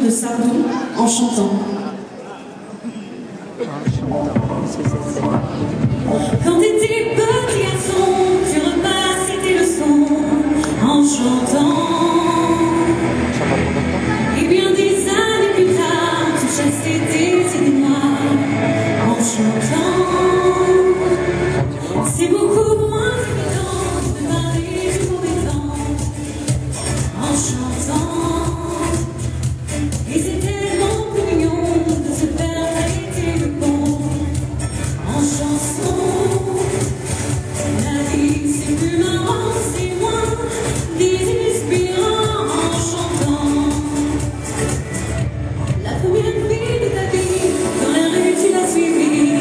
de Sardou en chantant. Quand t'étais petit garçon, tu repassais tes leçons en chantant. Et bien des années plus tard, tu chassais tes idées noires en chantant. C'est beaucoup moins évident de parler du mauvais temps en chantant. Et c'est tellement plus mignon de se faire traiter le bon en chanson. La vie c'est plus marrant, c'est moins désespérant en chantant. La première fille de ta vie, dans la rue tu l'as suivie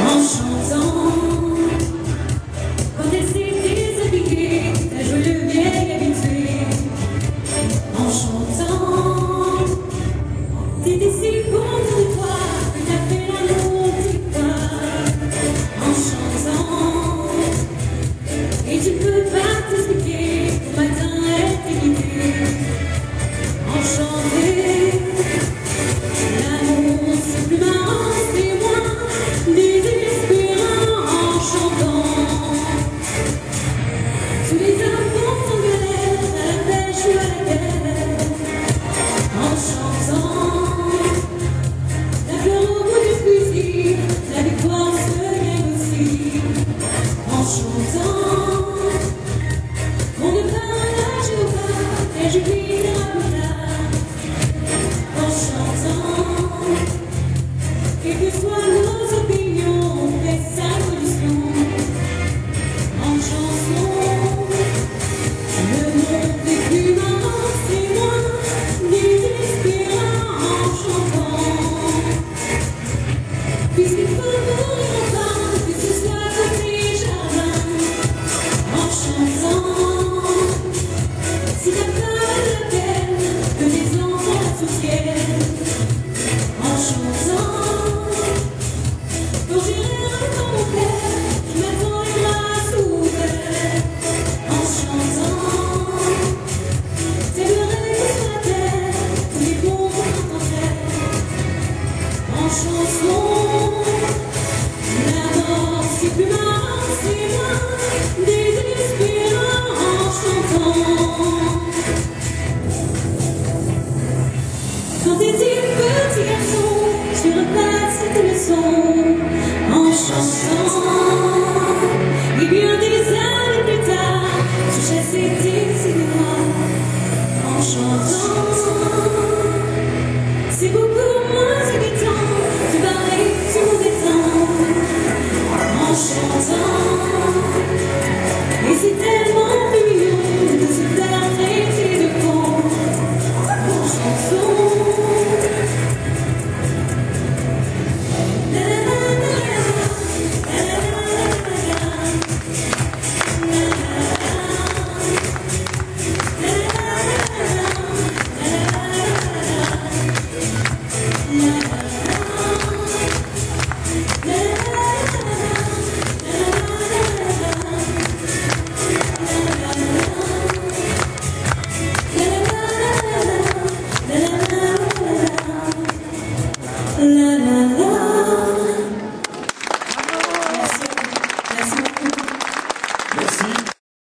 en chantant. Quand elle s'est déshabillée, t'as joué le vieil habitué en chantant. T'étais si contente de toi que t'as fait l'amour du cœur en chantant. Et tu peux pas t'expliquer qu'au matin elle t'est guidée en chanter. L'amour c'est plus marrant, c'est moins désespérant en chantant. Tous les enfants s'engueulaient à la pêche ou à la guerre en chantant. La fleur au bout du fusil, la victoire se gagne aussi en chantant. On ne parle pas, et je vis plus tard en chantant. Quelles que soient nos opinions, on fait sa révolution en chanson. Le monde est plus marrant, c'est moins désespérant en chantant. Puisqu'il faut mourir enfin, que ce soit dans tes jardins en chantant. Si t'as peur de la peine, que les enfants la soutiennent en chantant. Quand j'irai dans mon père, je m'attends les bras ouverts en chantant. C'est le rêve sur la terre, tous les bons vont en chanson. La mort c'est plus marrant, c'est moins désespérant en chantant. Quand t'étais petit garçon, tu repasses tes leçons